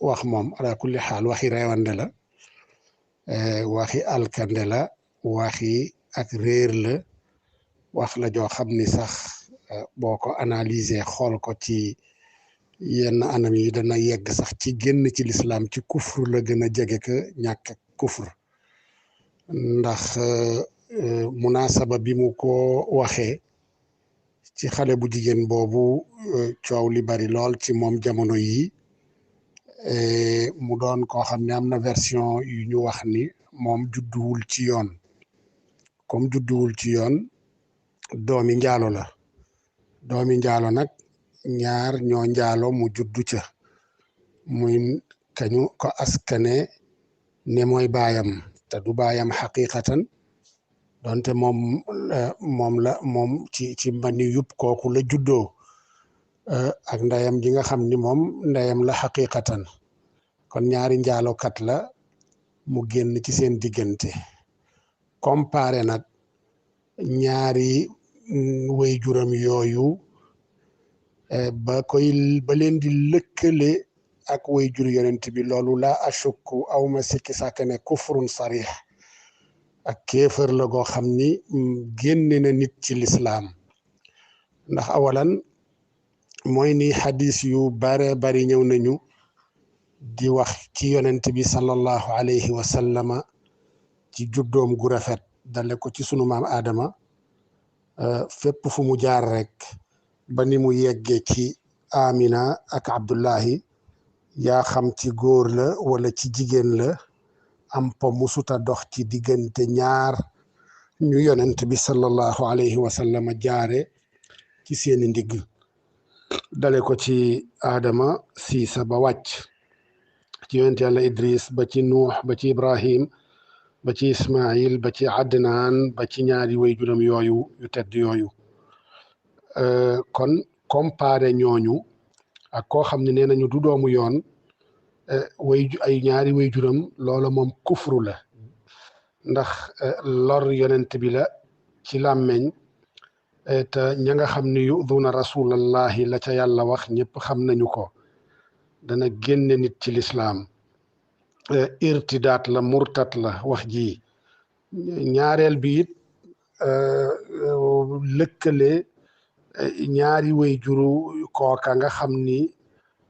wax moom ala kulli xaal waxi reewande la waxi alkande la waxi ak réer la wax la joo xam ni sax boo ko analyser xool ko ci yenn anam yi dana yegg sax ci génn ci lislaam ci kufr la gën a jege ka ñàkk kufr ndax munasaba bi mu ko waxee ci xale bu jigéen boobu coow li bari lool ci moom jamono yi mu doon koo xam ne am na version yu ñu wax ni moom judduwul ci yoon comme judduwul ci yoon doomi njaalo la doomi njaalo nag ñaar ñoo njaalo mu juddu ca muy kañu ko askane ne mooy baayam te du baayam xaqiqatan donte moom ci mbani yub kooku la juddoo ak ndeyam ji nga xam ni moom ndeyam la xaqiqatan kon ñaari njaalokat la mu génn ci seen diggante comparé nag ñaari way juram yooyu ba leen di lëkkale ak way jur yonent bi loolu la ashukku aw ma sikki sàkk ne kufrun sarix ak kéefër la goo xam ni génne na nit ci lislaam ndax awalan mooy ni xadis yu bare bari ñëw nañu di wax ci yonent bi sallallahu alayhi wa sallama ci juddoom gu rafet dale ko ci sunu maam Adama fépp fu mu jaar rek ba ni mu yegge ci Amina ak Abdullahi yaa xam ci góor la wala ci jigéen la am po musuta dox ci diggante ñaar ñu yonent bi sallallahu alayhi wa sallama jaare ci seeni ndigg dale ko ci Adama siisa ba wàcc ci yonent yàlla Idris ba ci Nuux ba ci Ibrahim ba ci Ismail ba ci Adnaan ba ci ñaari way juram yooyu yu tedd yooyu kon comparé ñooñu ak koo xam ne nee nañu du doomu yoon ay ñaari way juram loola moom kufru la ndax lor yonent bi la ci làmmeñ te ña nga xam ne yu'duna rasulallahi la ca yàlla wax ñëpp xam nañu ko dana génne nit ci lislaam irtidaat la murtat la wax ji ñaareel bi it lëkkale ñaari way juru kooka nga xam ni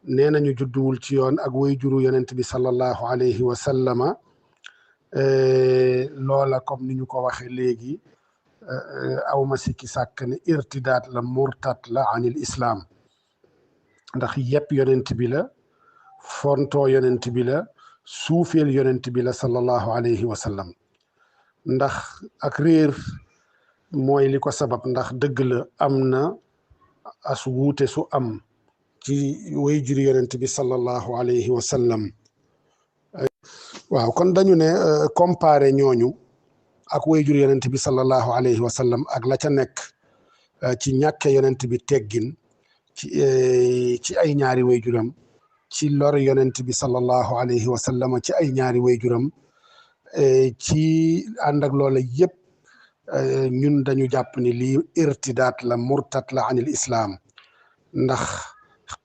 nee nañu judduwul ci yoon ak way juru yonent bi sallallahu alayhi wa sallama loola comme ni ñu ko waxe léegi awma sikki sàkk ne irtidaat la murtat la anil islaam ndax yëpp yonent bi la fontoo yonent bi la suufeel yonent bi la sallallahu alayhi wa sallam ndax ak réer mooy li ko sabab ndax dëgg la am na as wuute su am ci way juri yonent bi sallallahu alayhi wa sallam waaw kon dañu ne comparé ñooñu ak way juri yonent bi sallallahu alayhi wa sallam ak la ca nekk ci ñàkke yonent bi teggin ci ay ñaari way juram ci lor yonent bi sallallahu alayhi wa sallam ci ay ñaari way juram ci ànd ak loola yëpp ñun dañu jàpp ni lii irtidaat la murtat la anil islaam ndax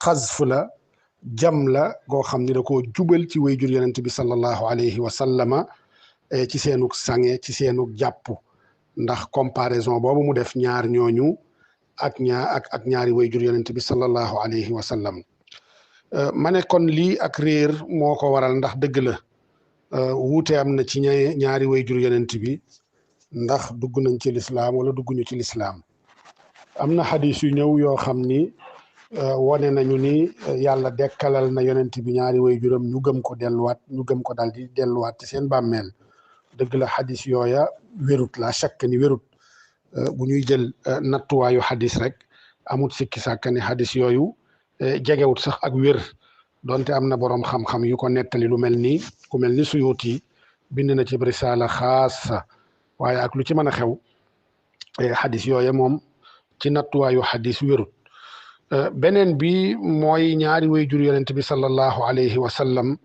xazf la jam la goo xam ni da koo jubal ci way jur yonent bi sallallahu alayhi wa sallama ci seenug sange ci seenug jàpp ndax comparaison boobu mu def ñaar ñooñu ak ñaari way jur yonent bi sallallahu alayhi wa sallam ma ne kon lii ak réer moo ko waral ndax dëgg la wuute am na ci ñaari way jur yonent bi ndax dugg nañ ci lislaam wala dugguñu ci lislaam am na xadis yu ñëw yoo xam ni wone nañu ni yàlla dekkalal na yonent bi ñaari way juram ñu gëm ko dal di delluwaat ci seen bàmmeel dëgg la xadis yooya wérut la chaque ni wérut bu ñuy jël nattuwaayu xadis rek amut sikki sàkk ni xadis yooyu jegewut sax ak wér donte am na boroom xam-xam yu ko nettali lu mel ni ku mel ni Suyuti bind na ci risaala xaasa waaye ak lu ci mën a xew xadis yooye moom ci nattuwaayu xadis wérut beneen bi mooy ñaari way jur yonent bi sallallahu alayhi wa sallam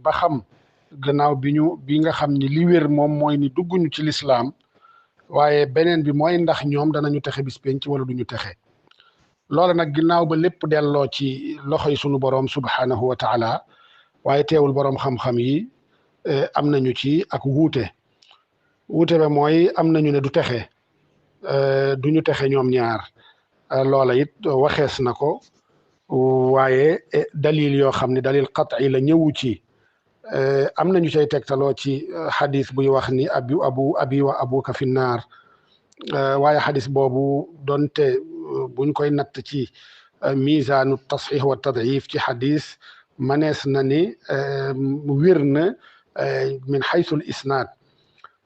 ba xam gannaaw bi nga xam ni li wér moom mooy ni dugguñu ci lislaam waaye beneen bi mooy ndax ñoom danañu texe bis penc wala duñu texe loola nag ginnaaw ba lépp delloo ci loxoy sunu boroom subhanahu wa taala waaye teewul boroom xam-xam yi am nañu ci ak wuute ba mooy am nañu ne du texe duñu texe ñoom ñaar loola it waxees na ko waaye dalil yoo xam ne dalil qat'i la ñëwu ci am nañu cay tegtaloo ci xadis buy wax ni abi wa abuka fi naar waaye xadis boobu donte buñ koy natt ci misaanu tasxix wa tadif ci xadis manees na ni wér na min xaysul isnaad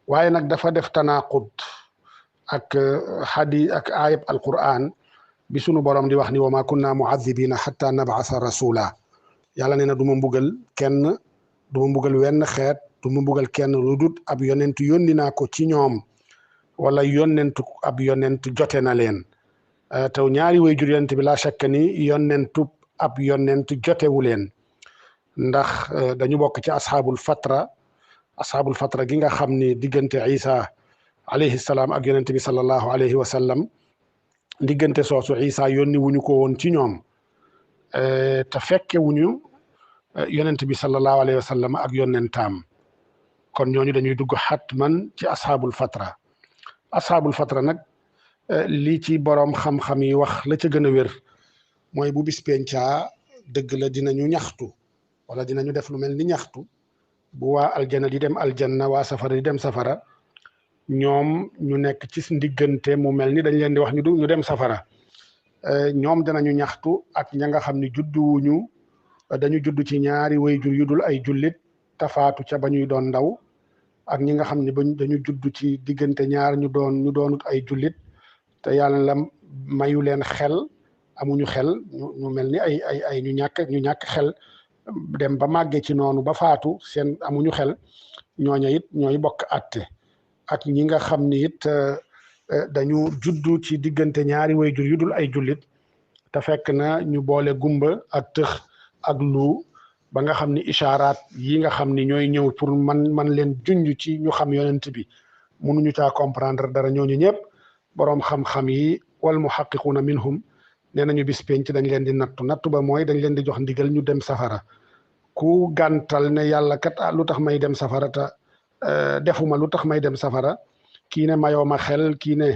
waaye nag dafa def tanaqud ak ayab alquran bi sunu borom di wax ni wa ma kunna muadibina xatta nabasa rasula yàlla nee na du ma mbugal kenn du ma mbugal wenn xeet du ma mbugal kenn lu dut ab yonent yónni naa ko ci ñoom wala ab yonent jote na leen te ñaari way jur yonent bi laa shakka ni ab yonent jotewu leen ndax dañu bokk ci asxaabul fatra gi nga xam ni diggante Isa alayhi salaam ak yonent bi sallallahu alayhi wa sallam diggante soosu Isa yónni wuñu ko woon ci ñoom te fekke wuñu yonent bi sallallahu alayhi wa sallam ak yonentaam kon ñooñu dañuy dugg xatman ci asxaabul fatra nag lii ci boroom xam-xam yi wax la ca gën a wér mooy bu bis pencaa dëgg la dinañu ñaxtu wala dinañu def lu mel ni ñaxtu bu waa aljana di dem aljanna waa safara di dem safara ñoom ñu nekk ci ndiggante mu mel ni dañ leen di wax ñu dem safara ñoom danañu ñaxtu ak ña nga xam ne dañu judd ci ñaari wayjur yu dul ay jullit tafaatu ca ba ñuy doon ndaw ak ñi nga xam ne dañu judd ci diggante ñaar ñu doonut ay jullit te yàlla mayu leen xel amuñu xel ñu mel ni ay ñu ñàkk xel dem ba màggee ci noonu ba faatu seen amuñu xel ñooña it ñooy bokk atte ak ñi nga xam ni it dañu juddu ci diggante ñaari wayjur yu dul ay jullit te fekk na ñu boole gumba ak tëx ak lu ba nga xam ni ishaaraat yi nga xam ni ñooy ñëw pour man leen junj ci ñu xam yonent bi mënuñu caa comprendre dara ñooñu ñëpp boroom xam-xam yi wal muhaqiquuna minhum nee nañu bis penc dañ leen di nattu ba mooy dañ leen di jox ndigal ñu dem safara ku gàntal ne yàlla kat lu tax may dem safara te defuma lu tax may dem safara kii ne mayoo ma xel kii ne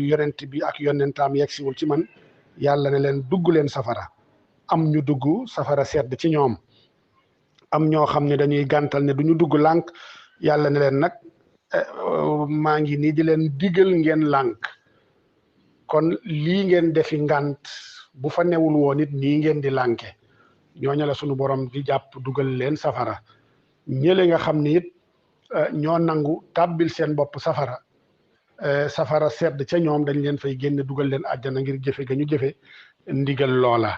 yonent bi ak yonentaam yegsiwul ci man yàlla ne leen dugg leen safara am ñu dugg safara sedd ci ñoom am ñoo xam ne dañuy gàntal ne duñu dugg lànk yàlla ne leen nag maa ngi nii di leen digal ngeen lànk kon lii ngeen defi ngànt bu fa newul woon it nii ngeen di lànke ñooñu la sunu borom di jàpp dugal leen safara ñële nga xam ne it ñoo nangu tàbbil seen bopp safara sedd ca ñoom dañ leen fay génne dugal leen àjjana ngir jëfe ga ñu jëfe ndigal loola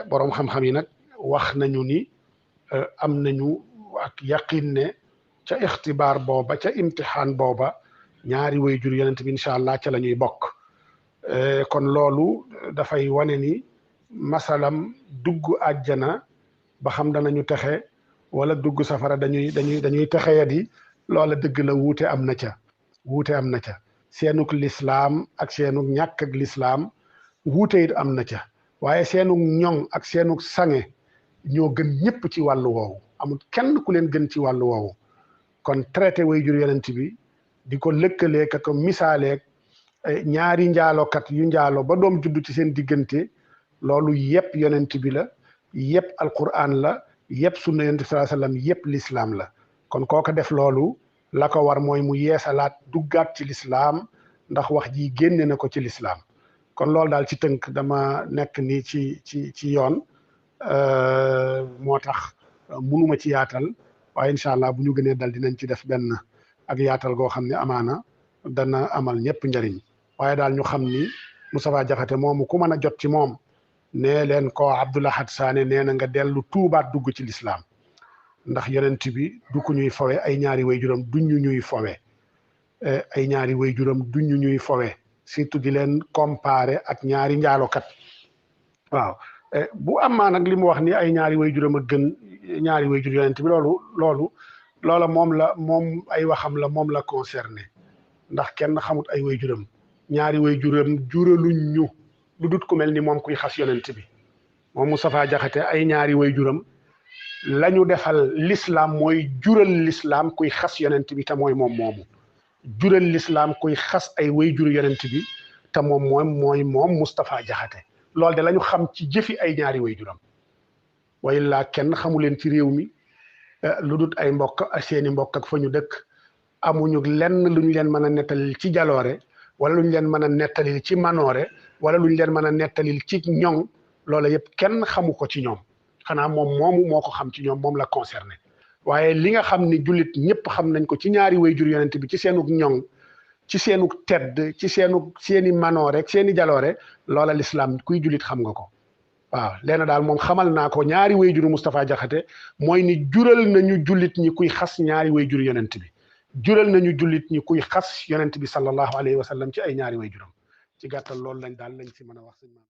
boroom xam-xam yi nag wax nañu ni am nañu ak yaqin ne ca ixtibaar booba ca imtixaan booba ñaari waajur yonent bi incha allah ca la ñuy bokk kon loolu dafay wane ni masalam dugg àjjana ba xam danañu texe wala dugg safara dañuy texeya di loola dëgg la wuute am na ca seenuk lislaam ak seenuk ñàkk ak lislaam wuute it am na ca waaye seenuk ñoŋ ak seenuk sange ñoo gën ñëpp ci wàllu woowu amul kenn ku leen gën ci wàllu woowu kon traité waajur yonent bi di ko lëkkaleek ak misaaleek ñaari njaalokat yu njaalo ba doom juddu ci seen diggante loolu yëpp yonent bi la yëpp alquran la yëpp sunna yonent bi sallallahu alayhi wasallam yëpp lislaam la kon kooka def loolu la ko war mooy mu yeesalaat duggaat ci lislaam ndax wax ji génne na ko ci lislaam kon loolu daal ci tënk dama nekk nii ci yoon moo tax munuma ci yaatal waaye incha allah bu ñu gënee dal dinañ ci def benn ak yaatal goo xam ne amaana dana amal ñëpp njariñ waaye daal ñu xam ni Moustapha Diakhaté moomu ku mën a jot ci moom nee leen ko Abdou Lahad Sané nee na nga dellu tuubaat dugg ci lislaam ndax yonent bi du ko ñuy fowe ay ñaari waajuram duñu ñuy fowe ay ñaari waajuram duñu ñuy fowe surtout di leen comparer ak ñaari njaalokat waaw bu amaa nag li mu wax ni ay ñaari waajuram a gën ñaari waajur yonent bi loola moom ay waxam la moom la concerné ndax kenn xamut ay waajuram ñaari waajuram lu dut ku mel ni moom kuy xas yonent bi moom Moustapha Diakhaté ay ñaari waajuram lañu defal l'islam mooy jural l'islam kuy xas yonent bi te mooy moom moomu jural l'islam kuy xas ay waajur yonent bi te moom Moustapha Diakhaté loolu de la ñu xam ci jëfi ay ñaari waajuram way laa kenn xamu leen ci réew mi lu dut ay mbokk seeni mbokk ak fa ñu dëkk amuñu lenn lu ñu leen mën a nettalil ci jaloore wala lu ñu leen mën a nettalil ci manoore wala lu ñu leen mën a nettalil ci ñoŋ loola yëpp kenn xamu ko ci ñoom xanaa moom moomu moo ko xam ci ñoom moom la concerné waaye li nga xam ni jullit ñëpp xam nañ ko ci ñaari waajur yonent bi ci seenug ñoŋ ci seenug tedd ci seeni manoore ak seeni jaloore loola lislaam kuy jullit xam nga ko waaw leena daal moom xamal naa ko ñaari waajuru Moustapha Diakhaté mooy ni jural nañu jullit ñi kuy xas ñaari waajur yonent bi jural nañu jullit ñi kuy xas yonent bi sallallahu alayhi wa sallam ci ay ñaari waajuram ci gàttal loolu lañ ci mën a wax.